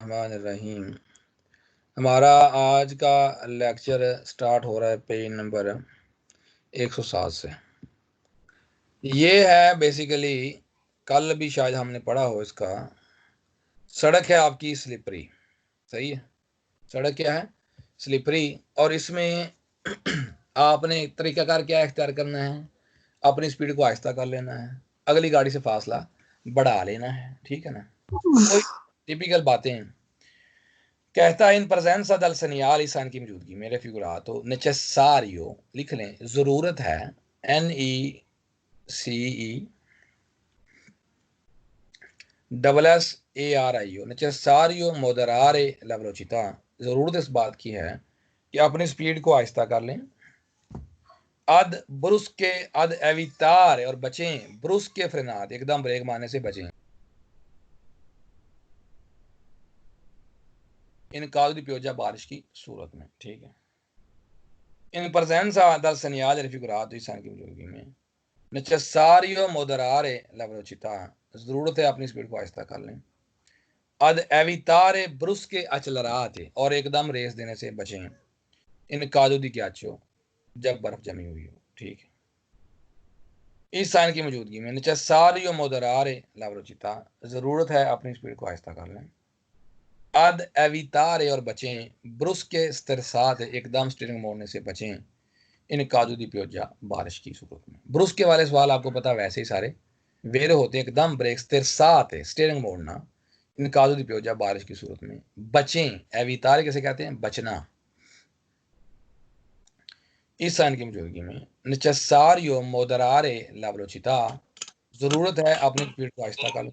रहीम। हमारा आज का लेक्चर स्टार्ट हो रहा है पेज नंबर 107 से। ये है बेसिकली, कल भी शायद हमने पढ़ा हो इसका। सड़क है आपकी स्लिपरी, सही है। सड़क क्या है? स्लिपरी। और इसमें आपने तरीकाकार क्या इख्तियार करना है? अपनी स्पीड को आहिस्ता कर लेना है, अगली गाड़ी से फासला बढ़ा लेना है, ठीक है ना। कोई टिपिकल बातें हैं। कहता है इन presenza dal segnale इंसान की मौजूदगी में रेफिगुरातो नेसेसारियो लिख लें, जरूरत है, NECE SSARIO नेसेसारियो मोदरारे ला वेलोचिता। जरूरत इस बात की है कि अपनी स्पीड को आहिस्ता कर लें। अद ब्रुस्के अद एवितार और बचें, ब्रुस्के फ्रेनात एकदम ब्रेक मारने से बचें। इन काल पियोजा बारिश की सूरत में, ठीक है। इन presenza dal segnale raffigurato इंसान की मौजूदगी में necessario moderare la velocità, जरूरत है अपनी स्पीड को आहिस्ता कर लें। ad evitare brusche accelerate और एकदम रेस देने से बचें। इन काजू दी ghiaccio जब बर्फ जमी हुई हो, ठीक है। इस साइन की मौजूदगी में necessario moderare la velocità, जरूरत है अपनी स्पीड को आहिस्ता कर लें। ad evitare और बचें, ब्रुस्के sterसate एकदम स्टीयरिंग मोड़ने से बचें। इन काजू दी पियोजा बारिश की सूरत में। ब्रुस्के वाले सवाल आपको पता वैसे ही सारे वेरे होते हैं, एकदम ब्रेक sterसate स्टीयरिंग मोड़ना। इन काजू दी पियोजा बारिश की सूरत में बचें, एवितारे कैसे कहते हैं? बचना। इस साइन की मौजूदगी में necessario moderare la velocità, जरूरत है अपनी स्पीड को आहिस्ता कर लें।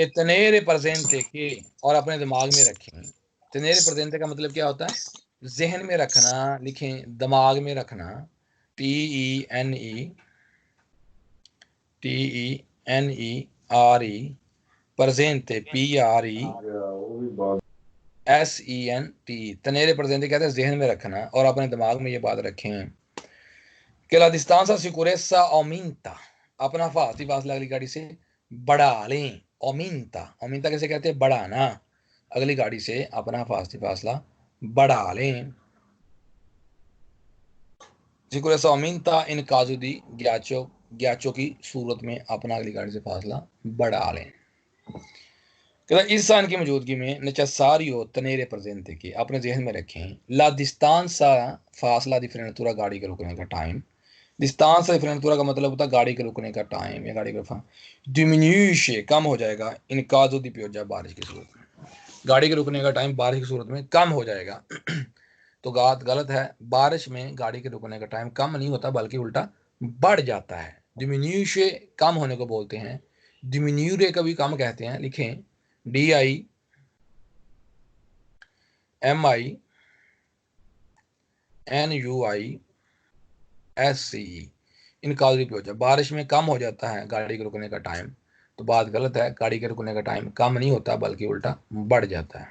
tenere presente के और अपने दिमाग में रखें। tenere presente का मतलब क्या होता है? जहन में रखना, लिखें दिमाग में रखना। TENERE presente PRESENTE तनेरे presente कहते हैं जहन में रखना और अपने दिमाग में ये बात रखें कि la distanza sicurezza aumenta, अपना फासला अगली गाड़ी से बढ़ा लें। ओमिंता कैसे कहते हैं? बढ़ाना। अगली गाड़ी से अपना फासला बढ़ा लें। सिकुरेसा ओमिंता इन काजू दी ग्याचो की सूरत में अपना अगली गाड़ी से फासला बढ़ा लें। इस साइन की मौजूदगी में necessario tenere presente के अपने जहन में रखें la distanza फासला differentura गाड़ी के रुकने का टाइम। distanza differentura का मतलब होता है गाड़ी के रुकने का टाइम या गाड़ी का diminuisce कम हो जाएगा इन caso di pioggia बारिश की सूरत में। गाड़ी के रुकने का टाइम बारिश की सूरत में कम हो जाएगा। तो बात गलत है, बारिश में गाड़ी के रुकने का टाइम कम नहीं होता बल्कि उल्टा बढ़ जाता है। diminuisce कम होने को बोलते हैं, diminuire का भी कम कहते हैं। लिखें DIMINUISCE इन काजू की वजह बारिश में कम हो जाता है गाड़ी के रुकने का टाइम। तो बात गलत है, गाड़ी के रुकने का टाइम कम नहीं होता बल्कि उल्टा बढ़ जाता है।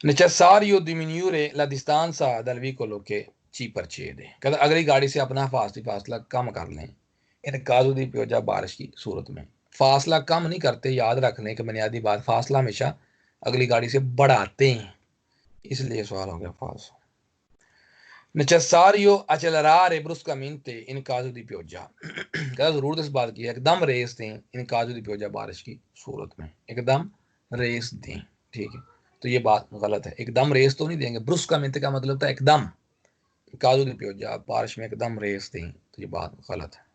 necessario diminuire la distanza dal vicolo che ci precede, कहता अगली गाड़ी से अपना फासला कम कर लें। इन काजू दी पियोजा बारिश की सूरत में फासला कम नहीं करते, याद रखने की बुनियादी बात, फासला हमेशा अगली गाड़ी से बढ़ाते हैं, इसलिए सवाल हो गया false. necessario accelerare bruscamente in caso di pioggia, कहता जरूरत इस बात की है एकदम रेस दें इन काजू दी पियोजा बारिश की सूरत में, एकदम रेस दें, ठीक है। तो ये बात गलत है, एकदम रेस तो नहीं देंगे। bruscamente का मतलब था एकदम, काजू दी पियोजा बारिश में एकदम रेस दें, तो ये बात गलत है।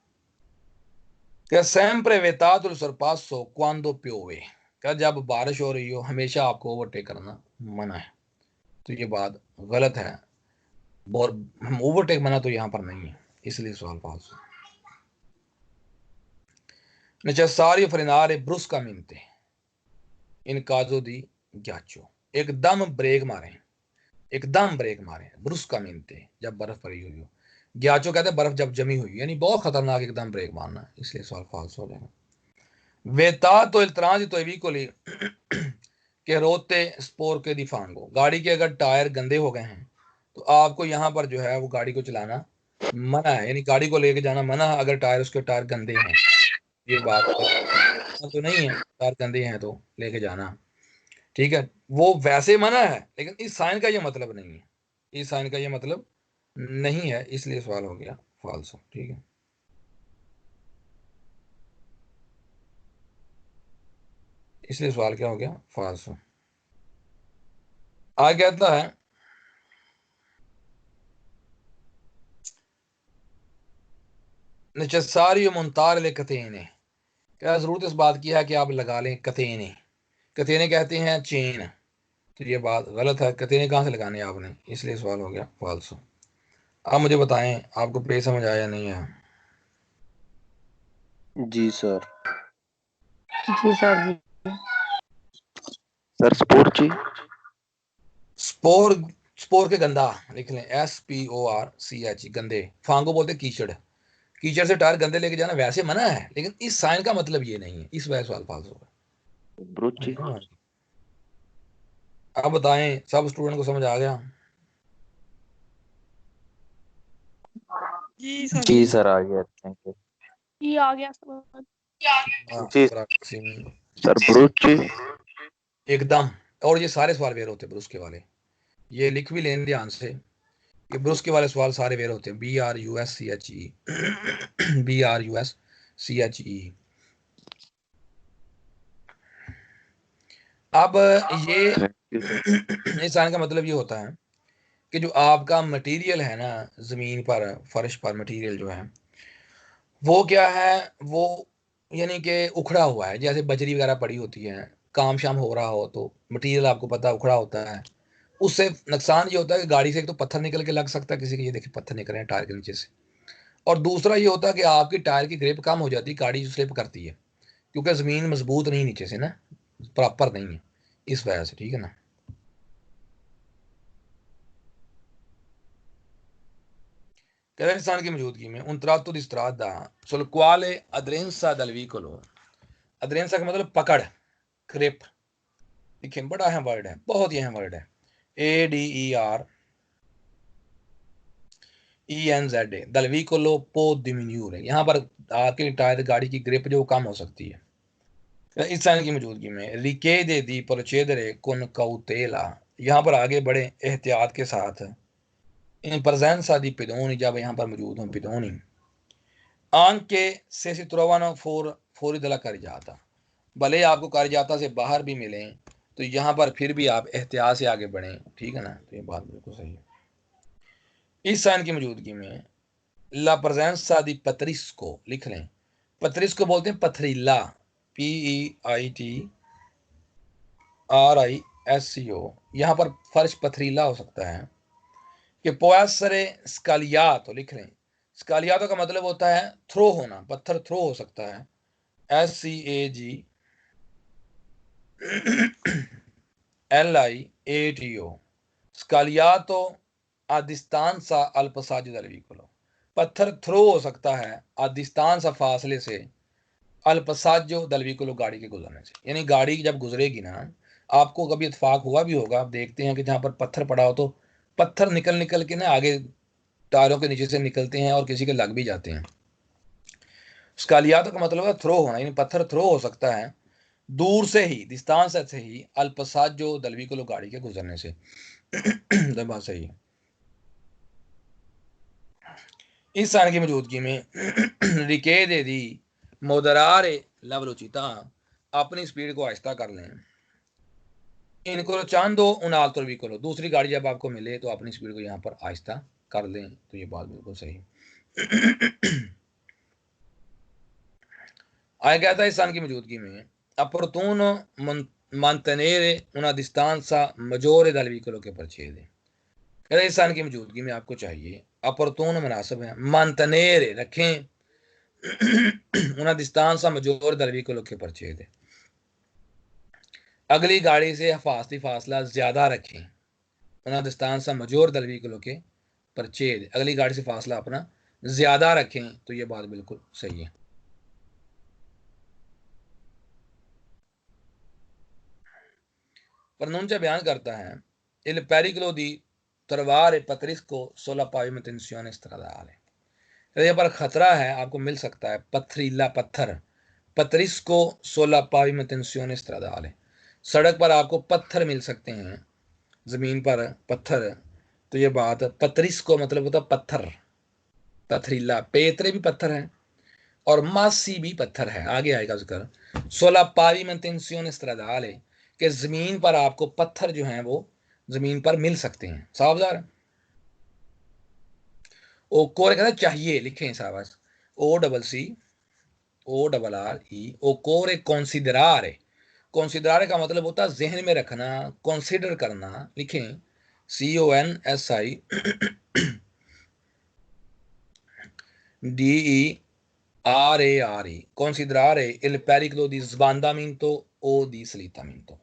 क्या sempre vietato il sorpasso quando piove, क्या जब बारिश हो रही हो हमेशा आपको ओवरटेक करना मना है, तो ये बात गलत है। और ओवरटेक मना तो यहां पर नहीं है, इसलिए सवाल फाल्स है। necessario frenare bruscamente in caso di ghiaccio, एकदम ब्रेक मारें, एकदम ब्रेक मारें bruscamente जब बर्फ पड़ी हुई हो। ग्याचो कहते हैं बर्फ जब जमी हुई, यानी बहुत खतरनाक एकदम ब्रेक मारना, इसलिए सवाल फाल्स हो जाएगा। vietato il transito ai veicoli che rotte sporche di fango, गाड़ी के अगर टायर गंदे हो गए हैं तो आपको यहाँ पर जो है वो गाड़ी को चलाना मना है, यानी गाड़ी को लेके जाना मना है अगर उसके टायर गंदे हैं, ये बात तो नहीं है, तार गंदे हैं तो लेके जाना, ठीक है, वो वैसे मना है, लेकिन इस साइन का ये मतलब नहीं है, इस साइन का ये मतलब नहीं है, इसलिए सवाल हो गया फाल्सो, ठीक है। इसलिए सवाल क्या हो गया, फाल्सो। आगे कहता है नचसारी मुनतार ले कतेने, क्या जरूरत इस बात की है कि आप लगा लें कतेने, कतेने कहते हैं चेन, तो ये बात गलत है, कतेने कहाँ से लगाने हैं आपने, इसलिए सवाल हो गया फाल्सो। आप मुझे बताएं आपको प्ले समझ आया नहीं है? जी सर। जी सर जी। सर स्पोर्ट जी। स्पोर, स्पोर के गंदा लिख लें, SPORCH, गंदे, फांगो बोलते कीचड़, कीचड़ से टायर गंदे लेके जाना वैसे मना है, लेकिन इस साइन का मतलब ये नहीं है, इस वजह सवाल फाल्सो ब्रूच जी। है। आप बताएं सब स्टूडेंट को समझ आ गया? जी सर जी सर आ गया, थैंक यू। जी आ गया समझ। हाँ, जी सर ब्रूच जी। एकदम। और ये सारे सवाल वेर होते हैं ब्रुस्के वाले, ये लिख भी लें ध्यान से, ये ब्रुस्के वाले सवाल सारे वेर होते हैं, BRUSCHE, BRUSCHE। अब ये थैंक यू सर। इस साइन का मतलब ये होता है कि जो आपका मटेरियल है ना, जमीन पर फर्श पर मटेरियल जो है वो क्या है, वो यानी कि उखड़ा हुआ है, जैसे बजरी वगैरह पड़ी होती है, काम शाम हो रहा हो तो मटेरियल आपको पता है उखड़ा होता है, उससे नुकसान ये होता है कि गाड़ी से एक तो पत्थर निकल के लग सकता है किसी के, ये देखिए पत्थर निकल रहे हैं टायर के नीचे से, और दूसरा ये होता है कि आपकी टायर की ग्रिप कम हो जाती है, गाड़ी स्लिप करती है, क्योंकि ज़मीन मजबूत नहीं नीचे से ना, प्रॉपर नहीं है, इस वजह से, ठीक है ना। कजाकिस्तान की मौजूदगी में un tratto di strada sul quale aderenza dal vicolo, अदरेंसा का मतलब पकड़, ग्रिप, देखिए बड़ा अहम वर्ड है, बहुत ही अहम वर्ड है, ADERENZ, dal vicolo può diminuire, यहाँ पर आपके टायर गाड़ी की ग्रिप जो कम हो सकती है। इस साइन की मौजूदगी में रिकेदे दी procedere con cautela, यहाँ पर आगे बढ़े एहतियात के साथ, इन presenza di pedoni, जब यहाँ पर मौजूद हों pedoni, anche se si trovano fuori dalla carreggiata, भले आपको carreggiata से बाहर भी मिलें तो यहाँ पर फिर भी आप एहतियात से आगे बढ़ें, ठीक है ना, तो ये बात बिल्कुल सही है। इस साइन की मौजूदगी में ला presenza di patrisco लिख लें, पत्रिस्को बोलते हैं पथरीला, PEITRISCO, यहाँ पर फर्श पथरीला हो सकता है, कि पोएसरे स्कालियातो लिख लें, स्कालियातो का मतलब होता है थ्रो होना, पत्थर थ्रो हो सकता है, SCAGLIATO, स्कालियातो a distanza al passaggio del vicolo, पत्थर थ्रो हो सकता है a distanza फासले से, अल पसाजो दल vicolo गाड़ी के गुजरने से, यानी गाड़ी जब गुजरेगी ना, आपको कभी इत्तेफाक हुआ भी होगा, आप देखते हैं कि जहाँ पर पत्थर पड़ा हो तो पत्थर निकल निकल के ना आगे टायरों के नीचे से निकलते हैं और किसी के लग भी जाते हैं। स्कालियातो का मतलब है थ्रो होना, यानी पत्थर थ्रो हो सकता है दूर से ही, डिस्टेंस से ही, अल्पसाजो दल vicolo गाड़ी के गुजरने से। तो बात सही है। इस साइन की मौजूदगी में रिकेदे दी मोदरारे ला वेलोचिता, अपनी स्पीड को आहिस्ता कर लें, इनको चांदो उन आल्तो vicolo, दूसरी गाड़ी जब आपको मिले तो अपनी स्पीड को यहाँ पर आहिस्ता कर लें, तो ये बात बिल्कुल सही है। आया गया था इस साइन की मौजूदगी में opportuno mantenere una distanza maggiore dal vicolo che precede, इस साइन की मौजूदगी में आपको चाहिए, opportuno मुनासिब है, mantenere रखें, una distanza maggiore dal vicolo che precede, अगली गाड़ी से हिफाजती फासला ज्यादा रखें, una distanza maggiore dal vicolo che precede, अगली गाड़ी से फासला अपना ज्यादा रखें, तो ये बात बिल्कुल सही है। प्रनुncia बयान करता है il pericolo di trovare patrisco sulla pavimentazione stradale, यहाँ पर खतरा है आपको मिल सकता है पथरीला पत्थर पतरिस्को सोला पाविमेंटेंसियोने स्ट्रादाले, सड़क पर आपको पत्थर मिल सकते हैं, जमीन पर पत्थर। तो ये बात, पतरिस्को मतलब होता पत्थर, पथरीला, पेतरे भी पत्थर है और मासी भी पत्थर है, आगे आएगा जिक्र। सोला पाविमेंटेंसियोने स्ट्रादाले, कि जमीन पर आपको पत्थर जो हैं वो जमीन पर मिल सकते हैं। सावधान, ओ कोरे कहता चाहिए, लिखें साहब, O double C O double R E, ओ कोरे कॉन्सिडरारे, कॉन्सिडरारे का मतलब होता है जहन में रखना, कंसीडर करना, लिखें CONSI DERARE, considerare il pericolo di sbandamento o di slittamento।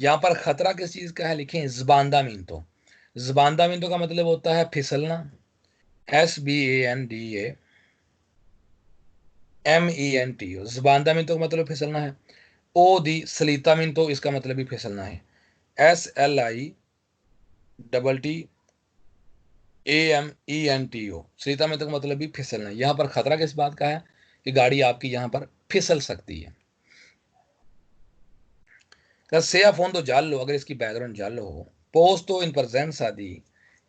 यहाँ पर खतरा किस चीज का है, लिखें sbandamento। sbandamento का मतलब होता है फिसलना, SBANDAMENTO, sbandamento का मतलब फिसलना है। ओ दी slittamento, इसका मतलब भी फिसलना है, SLITTAMENTO, slittamento का मतलब भी फिसलना है। यहाँ पर खतरा किस बात का है कि गाड़ी आपकी यहाँ पर फिसल सकती है। से a fondo giallo, अगर इसकी बैकग्राउंड जालो हो, पोस्तो इन presenza di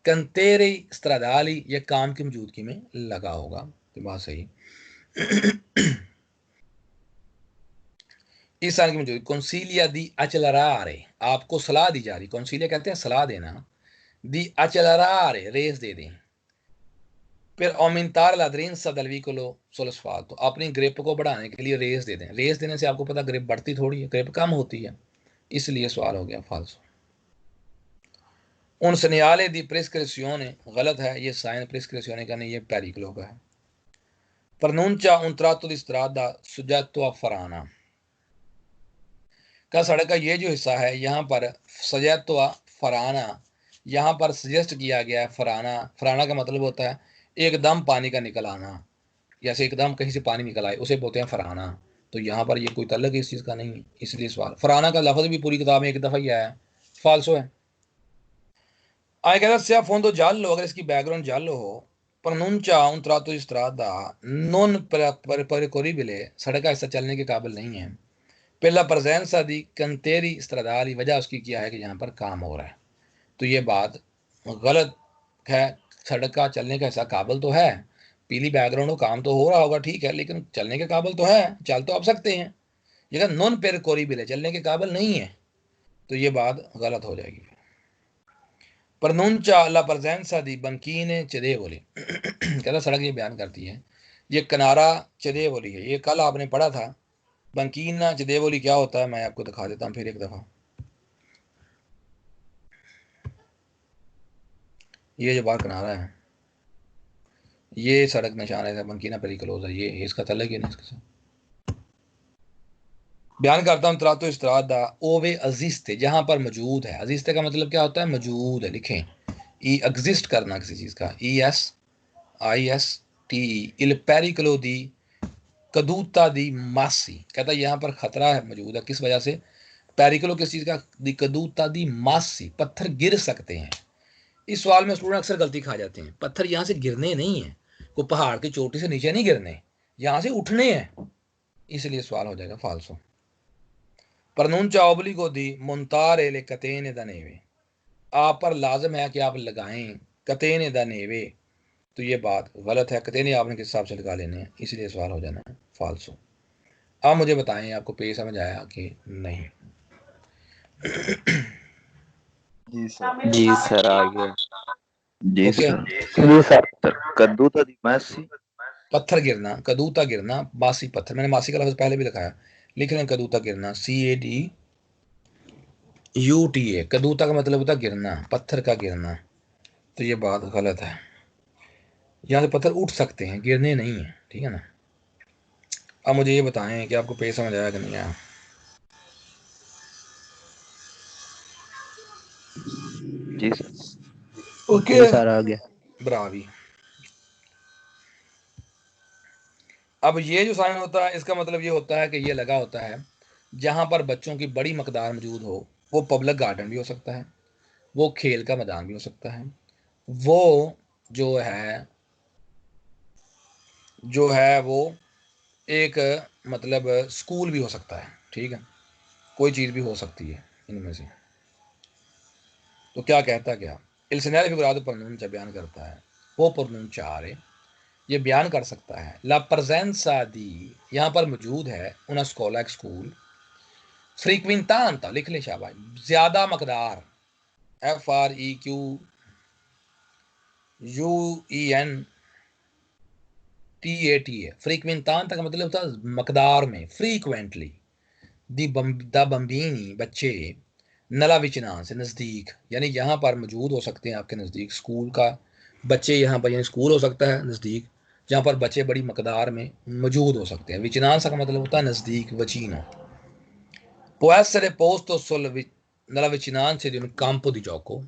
cantieri stradali, ये काम की मौजूदगी में लगा होगा, तो बात सही। इस साल की मौजूदगी, consiglia di accelerare, आपको सलाह दी जा रही, consiglia कहते हैं सलाह देना, di accelerare, रेस दे दें। फिर aumentare l'adrenza del veicolo sull'asfalto, अपनी ग्रिप को बढ़ाने के लिए रेस दे दें। रेस देने से आपको पता ग्रिप बढ़ती थोड़ी है, ग्रिप कम होती है, इसलिए सवाल हो गया फाल्सो। उन segnale di prescrizione, गलत है, ये साइन prescrizione का नहीं, ये पेरिकलो का है। pronuncia un tratto di strada soggetto a farana, का सड़क का ये जो हिस्सा है यहाँ पर सजेतो आ फराना, यहाँ पर सजेस्ट किया गया है फराना। फराना का मतलब होता है एकदम पानी का निकल आना, जैसे एकदम कहीं से पानी निकल आए उसे बोलते हैं फराना। तो यहाँ पर ये कोई तल्लक इस चीज़ का नहीं है, इसलिए सवाल। फराना का लफ्ज़ भी पूरी किताब में एक दफ़ा ही आया है, फाल्सो है। आगे कहता है सिया फोंदो जालो, अगर इसकी बैकग्राउंड जालो हो, pronuncia un tratto di strada non percorribile, सड़क का हिस्सा चलने के काबिल नहीं है। पहला presenza di cantieri stradali, वजह उसकी क्या है कि यहाँ पर काम हो रहा है। तो ये बात गलत है, सड़क का चलने का हिस्सा काबिल तो है, पीली बैकग्राउंड हो, काम तो हो रहा होगा ठीक है, लेकिन चलने के काबिल तो है, चल तो आप सकते हैं। ये नॉन पेरिकोरिबल, चलने के काबिल नहीं है, तो ये बात गलत हो जाएगी। प्रनुंचा ला presenza di banchine cedevoli, कहता सड़क ये बयान करती है, ये किनारा चेदेवोली है, ये कल आपने पढ़ा था। बंकीना चेदेवोली क्या होता है, मैं आपको दिखा देता हूँ फिर एक दफ़ा। ये जो बाहर किनारा है, ये सड़क निशान है, बंकीना पेरिकलोज है, ये इसका तल्लक है ना इसके साथ। बयान करता हूँ त्रातो इस्त्रादा ओवे अजिस्ते, जहां पर मौजूद है। अजिस्ते का मतलब क्या होता है, मौजूद है, लिखें ई एग्जिस्ट करना किसी चीज का, ESISTE, इल पेरिकलो दी कदूता दी मासी, कहता है यहाँ पर खतरा है, मौजूद है, किस वजह से, पेरिकलो किस चीज का, दी कदूता दी मासी, पत्थर गिर सकते हैं। इस सवाल में स्टूडेंट अक्सर गलती खा जाते हैं, पत्थर यहाँ से गिरने नहीं है, को पहाड़ की चोटी से नीचे नहीं गिरने, यहाँ से उठने हैं, इसलिए सवाल हो जाएगा फाल्सो। प्रनुंचा ओब्लिगो दी मुंतारे ले कतेने दनेवे, आप पर लाजम है कि आप लगाएं कतेने दनेवे, तो ये बात गलत है, कतेने आपने किस हिसाब से लगा लेने हैं, इसलिए सवाल हो जाना है फाल्सो। आप मुझे बताएं आपको पेज समझ आया कि नहीं। जी सर आ गया। जी ओके, सर। जी सर कद्दू तो दिमासी, पत्थर गिरना, कदूता गिरना, बासी पत्थर, मैंने मासी का लफ्ज पहले भी लिखाया, लिख लें कदूता गिरना, CADUTA, कदूता का मतलब होता है गिरना, पत्थर का गिरना, तो ये बात गलत है, यहाँ से पत्थर उठ सकते हैं, गिरने नहीं है, ठीक है ना। अब मुझे ये बताएं कि आपको पेज समझ आया कि नहीं आया। जी सर। ओके जी सर आ गया। ब्रावी। अब ये जो साइन होता है इसका मतलब ये होता है कि ये लगा होता है जहां पर बच्चों की बड़ी मकदार मौजूद हो, वो पब्लिक गार्डन भी हो सकता है, वो खेल का मैदान भी हो सकता है, वो जो है वो एक मतलब स्कूल भी हो सकता है, ठीक है, कोई चीज़ भी हो सकती है इनमें से। तो क्या कहता क्या इल segnale figurato pronuncia बयान करता है, वो pronunciare ये बयान कर सकता है, ला presenza di यहाँ पर मौजूद है, una scuola एक स्कूल, frequentata लिख ले शाबाश, ज़्यादा मकदार, FREQUENTATA frequentata का मतलब होता है मकदार में, frequently द बम्बीनी बच्चे, नला विचना से नज़दीक, यानी यहाँ पर मौजूद हो सकते हैं आपके नज़दीक, स्कूल का बच्चे यहाँ पर, यानी स्कूल हो सकता है नज़दीक जहाँ पर बच्चे बड़ी मकदार में मौजूद हो सकते हैं। विचनान का मतलब होता है नज़दीक, वचीनो। può essere posto nella vicinanza di un campo di gioco,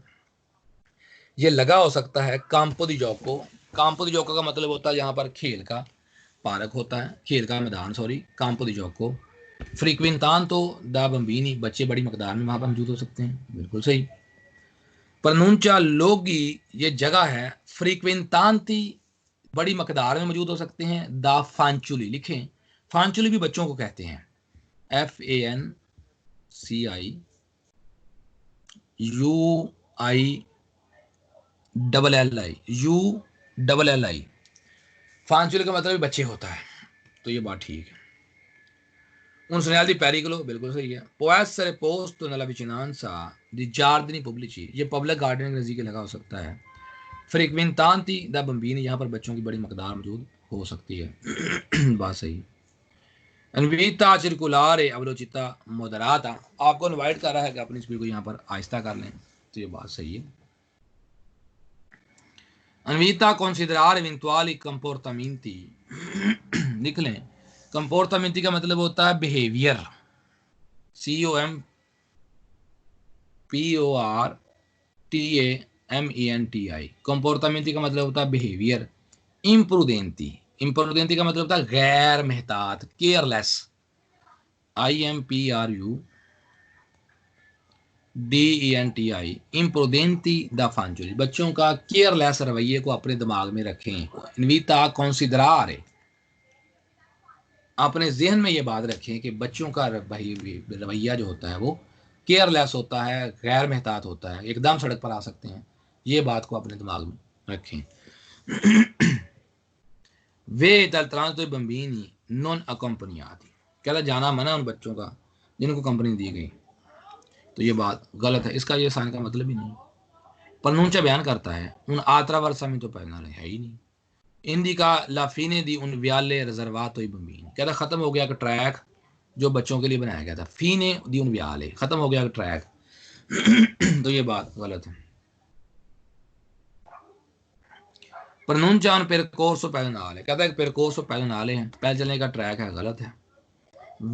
ये लगा हो सकता है campo di gioco। campo di gioco का मतलब होता है यहाँ पर खेल का पार्क होता है, खेल का मैदान, सॉरी, campo di gioco। फ्रीक्वेंतांतो दा बम्बीनी बच्चे बड़ी मकदार में वहां पर मौजूद हो सकते हैं, बिल्कुल सही। प्रनुंचा लोगी ये जगह है, फ्रीक्वेंतांती बड़ी मकदार में मौजूद हो सकते हैं, दा फांचुली लिखें, फांचुली भी बच्चों को कहते हैं, FANCIUILLI फांचुली का मतलब बच्चे होता है, तो ये बात ठीक है। Un segnale di pericolo बिल्कुल सही है। Può essere posto nella vicinanza di giardini pubblici ये पब्लिक गार्डन के नज़दीक लगा हो सकता है। Frequentanti da bambini यहाँ पर बच्चों की बड़ी मकदार मौजूद हो सकती है। बात सही। Invita a circolare a velocità moderata आपको इनवाइट कर रहा है कि अपनी स्पीड को यहाँ पर आहिस्ता कर लें, तो ये बात सही है। Invita a considerare eventuali comportamenti लिख लें, कंपोर्टामेंटी का मतलब होता है बिहेवियर, COMPORTAMENTI। कंपोर्टामेंटी का मतलब होता है बिहेवियर। इम्प्रूडेंटी, इम्प्रूडेंटी का मतलब होता है गैर मेहतात, केयरलेस, IMPRUDENTI, इम्प्रूडेंटी द फांचुली बच्चों का केयरलेस रवैये को अपने दिमाग में रखें। इनविता कंसिडरारे अपने जहन में ये बात रखें कि बच्चों का रवैया जो होता है वो केयरलेस होता है, गैर मेहतात होता है, एकदम सड़क पर आ सकते हैं, ये बात को अपने दिमाग में रखें। वे dal transito dei bambini non accompagnati कहता जाना मना उन बच्चों का जिनको कंपनी दी गई, तो ये बात गलत है, इसका ये साइन का मतलब ही नहीं। प्रनुंचा बयान करता है उन आत्रा वर्षा में तो पहना है ही नहीं। इंडिका ला fine di un viale riservato ai bambini कहता खत्म हो गया कि ट्रैक जो बच्चों के लिए बनाया गया था, fine di un viale खत्म हो गया कि ट्रैक, तो ये बात गलत है। प्रनुंचा un percorso pedonale कहता है percorso pedonale है, पैदल चलने का ट्रैक है, गलत है।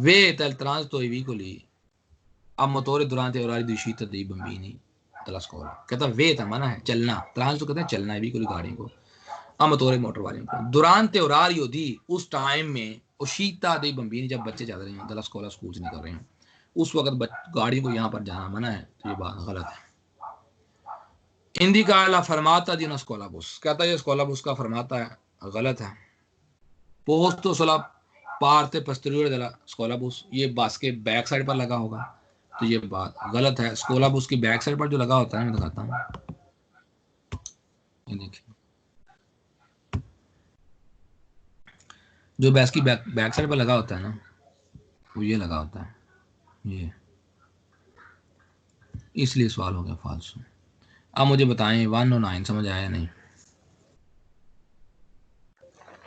वे dal transito ai vicoli a motore durante orari di uscita dei bambini dalla scuola कहता वे था मना है, चलना, ट्रांसito कहते हैं चलना है, vicoli गाड़ियों को, अमतोरे मोटर वालों को, दुरानते orario di उस टाइम में, उशीता दे बम्बीनी जब बच्चे जा रहे हैं दला स्कूल से निकल रहे हैं, उस वक्त गाड़ियों को यहाँ पर जाना मना है, तो ये बात गलत है। इंडिका ला फरमाता दी una scuola bus कहता है ये स्कूला बस का फरमाता है, गलत है। पोस्तो सोला Partey posteriore della scuola bus ये बस के बैक साइड पर लगा होगा, तो ये बात गलत है। स्कूला बस की बैक साइड पर जो लगा होता है, मैं दिखाता हूँ, ये देखिए जो बस की बैक साइड पर लगा होता है ना, वो ये लगा होता है, ये इसलिए सवाल हो गया फालतू। अब मुझे बताएं 109 समझ आया नहीं?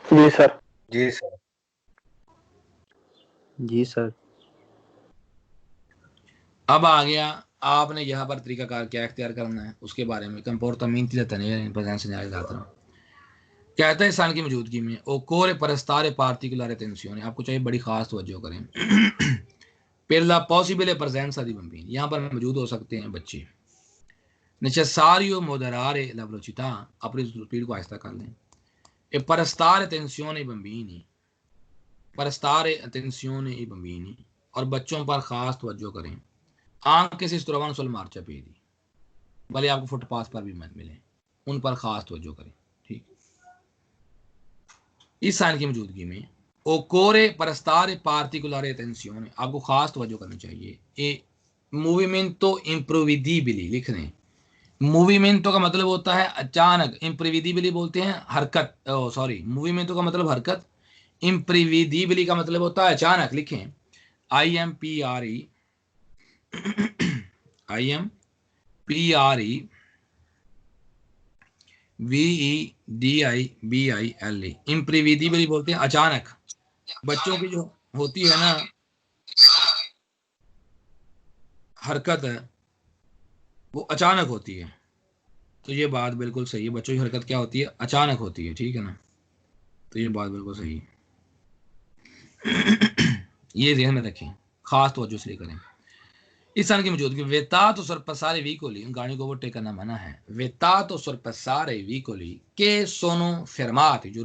जी सर। जी सर। जी सर। अब आ गया आपने यहाँ पर तरीकाकार क्या इख्तियार करना है उसके बारे में। comportamenti da tenere in presenza dell'altro कहता है इंसान की मौजूदगी में ओकोरे परस्तारे पार्टिकुलर अटेंशिone आपको चाहिए बड़ी खास तवज्जो करें। per la possibile presenza di bambini यहाँ पर मौजूद हो सकते हैं बच्चे। necessario moderare la velocità अपनी स्पीड को आहिस्ता कर लें। e prestare attenzione ai bambini prestare attenzione ai bambini और बच्चों पर खास तवज्जो करें। anche se si trovano sul marciapiedi भले आपको फुटपाथ पर भी मत मिले, उन पर खास तवज्जो करें, ठीक। इस साइन की मौजूदगी में occorre prestare particolare attenzione, आपको खास तवज्जो करनी चाहिए। ए movimento imprevedibili लिख दें। मूवीमेंटो का मतलब होता है अचानक, इम्प्रिविजिबली बोलते हैं हरकत, सॉरी, मूवीमेंटो का मतलब हरकत, इम्प्रिविजिबली का मतलब होता है अचानक। लिखें IMPREVEDIBILE, इम्प्रिविजिबली बोलते हैं अचानक। बच्चों की जो होती है ना हरकत है वो अचानक होती है, तो ये बात बिल्कुल सही है। बच्चों की हरकत क्या होती है? अचानक होती है, ठीक है ना, तो ये बात बिल्कुल सही है। ये ध्यान में रखें, खास तवज्जो से करें। इस सन की मौजूदगी वेतातो sorpassare vicoli, गाड़ी को ओवरटेक करना मना है। वेतातो sorpassare vicoli के सोनो fermati, जो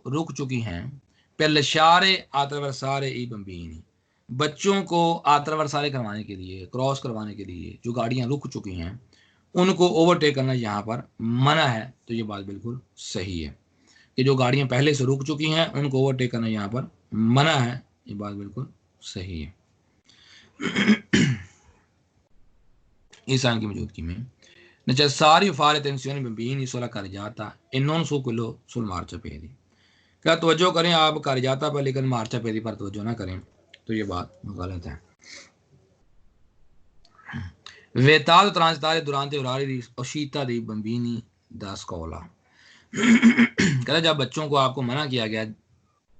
रुक चुकी हैं per lasciare attraversare i bambini, बच्चों को आत्रावर्सारे करवाने के लिए, क्रॉस करवाने के लिए जो गाड़ियां रुक चुकी हैं उनको ओवरटेक करना यहाँ पर मना है। तो ये बात बिल्कुल सही है कि जो गाड़ियां पहले से रुक चुकी हैं उनको ओवरटेक करना यहाँ पर मना है। ये बात बिल्कुल सही है। इस आन की मौजूदगी में necessario fare attenzione ai bambini sulla carreggiata e non su quello sul marciapiedi, क्या तवज्जो करें आप carreggiata पर लेकिन marciapiedi पर तवज्जो ना करें, तो ये बात गलत है। vietato transitare durante orari di uscita dei bambini da scuola, कहता जब बच्चों को आपको मना किया गया,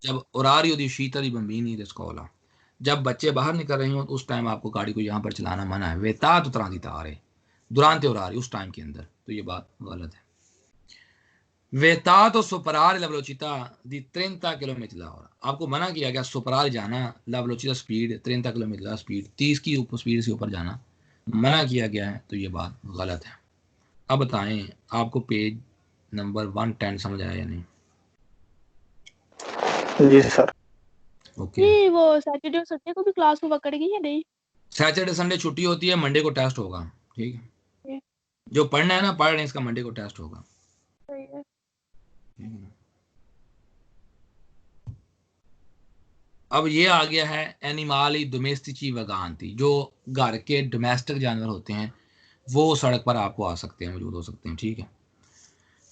जब orario di uscita dei bambini da scuola, जब बच्चे बाहर निकल रहे हो तो उस टाइम आपको गाड़ी को यहाँ पर चलाना मना है। vietato transitare durante orari, उस टाइम के अंदर, तो ये बात गलत है। vietato superare la velocità di 30 km/h, आपको मना किया गया superare जाना, la velocità speed 30 km/h speed, 30 की ऊपर स्पीड से ऊपर जाना मना किया गया है, तो ये बात गलत है। अब बताएं आपको पेज नंबर 110 समझ आया या नहीं? जी सर। ओके, ये वो सैटरडे और संडे को भी क्लास को पकड़ेगी या नहीं? सैटरडे संडे छुट्टी होती है, मंडे को टेस्ट होगा, ठीक है। जो पढ़ना है ना पढ़ रहे हैं, इसका मंडे को टेस्ट होगा। सही है। अब ये आ गया है एनिमाली डोमेस्टिची वगांती, जो घर के डोमेस्टिक जानवर होते हैं वो सड़क पर आपको आ सकते हैं, मौजूद हो सकते हैं, ठीक है।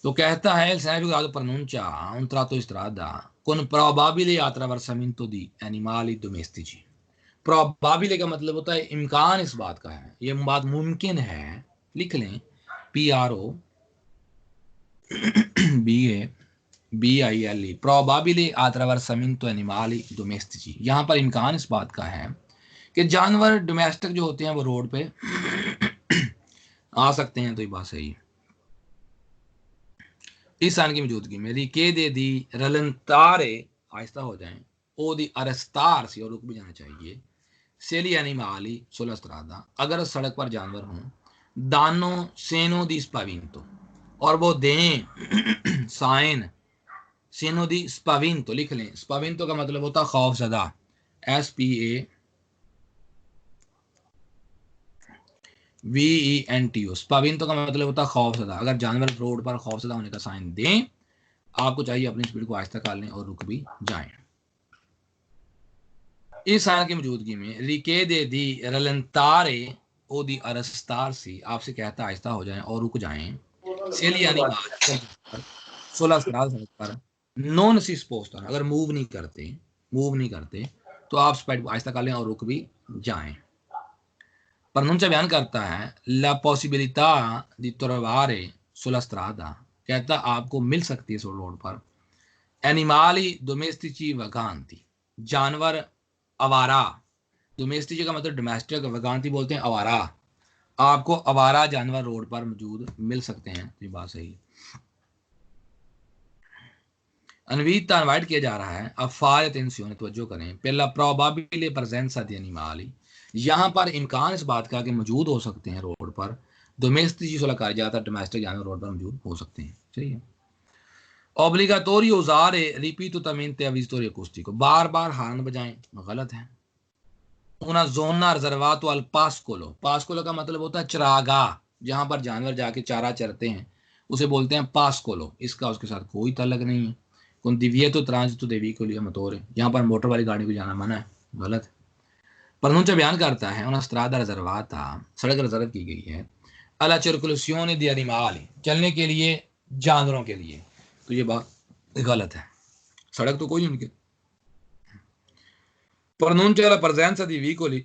तो कहता है il significato pronuncia un tratto di strada con probabile attraversamento di animali domestici, probabile का मतलब होता है इम्कान इस बात का है, ये बात मुमकिन है। लिख लें PROBABILE, probabile attraversamento animali domestici, यहाँ पर इम्कान इस बात का है कि जानवर डोमेस्टिक जो होते हैं वो रोड पे आ सकते हैं, तो ये बात सही है। इस सान की मौजूदगी में रिकेदे दी रलंतारे, आहिस्ता हो जाएं, ओ दी अरस्तार से, और रुक भी जाना चाहिए, सेली एनिमाली सुला स्त्रादा, अगर सड़क पर जानवर हों, दानो सेनो दी स्पाविंतो, और वो दें साइन सेनो दी स्पाविंतो, लिख लें स्पाविंतो का मतलब होता है खौफजदा, SPAVENTO, स्पाविंतो का मतलब होता है खौफजदा। अगर जानवर रोड पर खौफजदा होने का साइन दें, आपको चाहिए अपनी स्पीड को आहिस्ता कर लें और रुक भी जाएं। इस साइन की मौजूदगी में रिकेदे दी रलंतारे ओ दी अरस्तार सी, आपसे कहता आहिस्ता हो जाएं और रुक जाएं। सेली यानी 16 सड़क पर नॉन सिस पोस्टर, अगर मूव नहीं करते तो आप स्पीड आहिस्ता कर लें और रुक भी जाएं। प्रनुncia बयान करता है la possibilità di trovare sulla strada, कहता आपको मिल सकती है इस रोड पर एनिमाली डोमेस्टिची वगांती, जानवर आवारा, डोमेस्टिची का मतलब डोमेस्टिक, वगांती बोलते हैं आवारा, आपको आवारा जानवर रोड पर मौजूद मिल सकते हैं, ये बात सही है। अनवीता इनवाइट किया जा रहा है, अब फार अटेंशिone, तवज्जो करें, पहला प्रोबेबिले प्रेजेंसा दी एनिमाली, यहाँ पर इम्कान इस बात का कि मौजूद हो सकते हैं रोड पर डोमेस्टिची सुला कहा जाता है, डोमेस्टिक जानवर रोड पर मौजूद हो सकते हैं, सही है। Obbligatorio usare ripetutamente avvistori acustico, बार बार हॉर्न बजाएं, गलत है। una zona riservato al pascolo, pascolo का मतलब होता है चरागाह, जहां पर जानवर जाके चारा चरते हैं उसे बोलते हैं पास्कोलो, इसका उसके साथ कोई ताल्लुक नहीं है। con divieto transito dei veicoli a motore, यहाँ पर मोटर वाली गाड़ी को जाना मना है, गलत है। pronuncia बयान करता है una strada riservata, सड़क रिजर्व की गई है alla circolazione di animali, चलने के लिए जानवरों के लिए, तो ये बात गलत है, सड़क तो कोई नहीं उनके। pronuncia la presenza di veicoli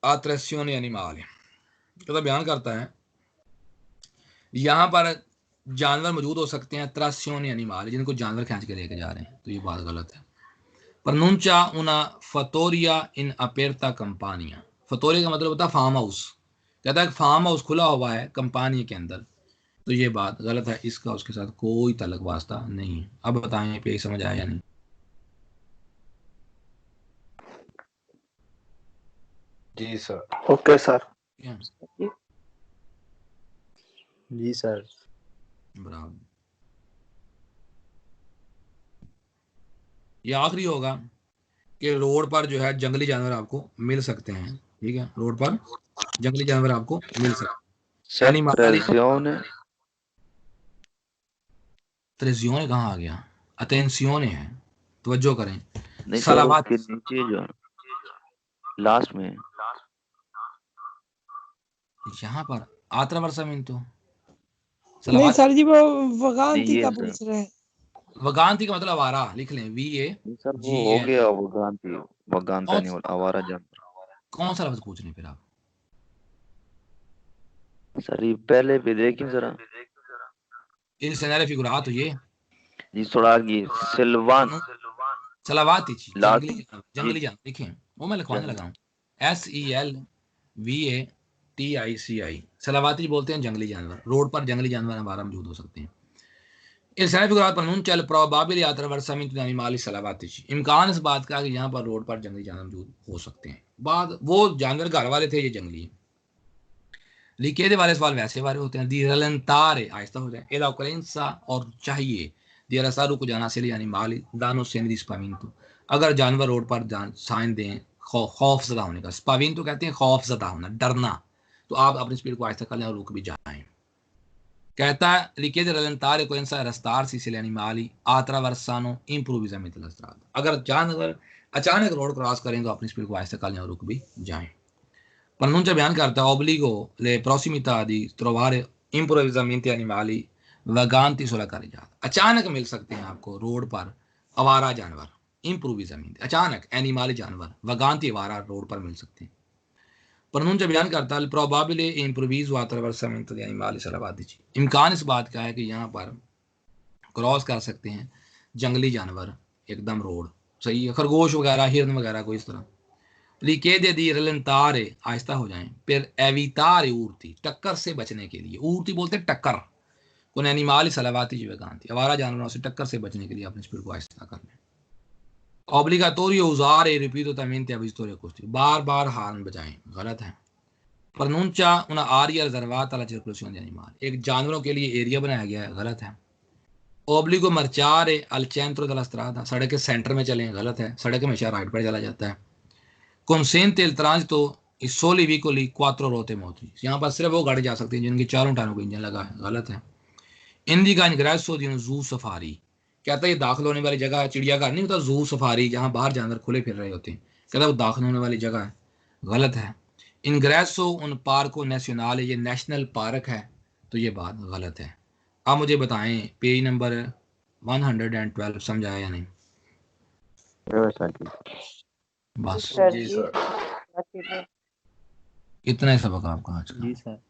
a trazione animale, तो बयान करता है यहाँ पर जानवर मौजूद हो सकते हैं त्रासियोनी एनिमल, जिनको जानवर खींच के लेके जा रहे हैं, तो ये बात गलत है। pronuncia una fattoria in aperta campagna, फतोरिया का मतलब होता है फार्म हाउस, कहता है फार्म हाउस खुला हुआ है कंपानी के अंदर, तो ये बात गलत है, इसका उसके साथ कोई तल्लुक वास्ता नहीं है। अब बताएं पे समझ आया या नहीं? जी सर। Okay sir. जी सर। बराबर। ये आखिरी होगा कि रोड पर जो है जंगली जानवर आपको मिल सकते हैं, ठीक है, रोड पर जंगली जानवर आपको मिल सकते हैं। त्रेजियोने कहाँ आ गया? अटेंसियोने है, तवज्जो करें। सलावात के नीचे जो लास्ट में यहाँ पर आत्रा वर्षा में तो नहीं सर जी वो वगांती का पूछ रहे हैं। वगांती का मतलब आवारा, लिख लें वी ए सर वो हो गया वगांती, वगांता नहीं आवारा जानवर। कौन सा लफ्ज पूछ रहे हैं फिर आप? सर ये पहले भी देखिए जरा इन सेनारे फिगुरात, तो ये जी थोड़ा ये सिल्वान सलावाती जंगली जानवर लिखें, वो मैं लिखवाने लगा हूँ, SELVATICI, सलावाती बोलते हैं जंगली जानवर, रोड पर जंगली जानवर हमारा मौजूद हो सकते हैं। इम्कान इस बात का कि यहाँ पर रोड पर जंगली जानवर मौजूद हो सकते हैं। बाद वो जानवर घर वाले थे, ये जंगली। लिखे वाले सवाल वैसे वाले होते हैं, दी रलंतारे आहिस्ता हो जाए, एला ओकरेंसा और चाहिए, दी रसारू को जाना से यानी माली दानो सेन स्पाविंतो, अगर जानवर रोड पर साइन दें खौफ ज़दा होने का, स्पाविंतो कहते हैं खौफ ज़दा होना, डरना, तो आप अपनी स्पीड को आहिस्ता कर लें और रुक भी जाएं। कहता है लिखे रलंतारे को इंसा रस्तार सी सिले animali attraversano improvvisamente la strada, अगर जानवर अचानक रोड क्रॉस करें तो अपनी स्पीड को आहिस्ता कर लें और रुक भी जाएं। pronuncia बयान करता है obbligo le prossimità di trovare improvvisamente animali vaganti sulla carreggiata, अचानक मिल सकते हैं आपको रोड पर आवारा जानवर, improvvisamente अचानक, एनिमल जानवर, vaganti आवारा रोड पर मिल सकते हैं। pronuncia बयान करता है probabile improvviso attraversamento di animali selvatici, इम्कान इस बात का है कि यहाँ पर क्रॉस कर सकते हैं जंगली जानवर एकदम रोड, सही है, खरगोश वगैरह, हिरन वगैरह को इस तरह। रिकेदे दी रलंतारे आहिस्ता हो जाएं, फिर एवितारे उड़ती, टक्कर से बचने के लिए, उड़ती बोलते टक्कर, कोन एनिमल सलावाती जीवगांती, आवारा जानवरों से टक्कर से बचने के लिए अपनी स्पीड को आहिस्ता कर लें। obligatorio usare ripetutamente avvistoria costi, बार बार हॉर्न बजाएं, गलत है। pronuncia una area riservata alla circolazione di animali, एक जानवरों के लिए एरिया बनाया गया है, गलत है। obbligo marciare al centro della strada, सड़क के सेंटर में चलें, गलत है, सड़क हमेशा राइट पर चला जाता है। consente il transito i soli veicoli quattro ruote motrici, यहाँ पर सिर्फ वो गाड़ी जा सकती है जिनके चारों टायरों को इंजन लगा है, गलत है। indica ingresso di un zoo safari, कहता है ये दाखिल होने वाली जगह है, चिड़ियाघर नहीं होता, जू सफारी जहाँ बाहर जानवर खुले फिर रहे होते हैं, कहता है वो दाखिल होने वाली जगह है, गलत है। इंग्रेसो उन पार्को नेशनल, ये नेशनल पार्क है, तो ये बात गलत है। अब मुझे बताएं पेज नंबर 112 समझ आया या नहीं? बस जी सर। इतना ही सबक आपका आज का। जी सर।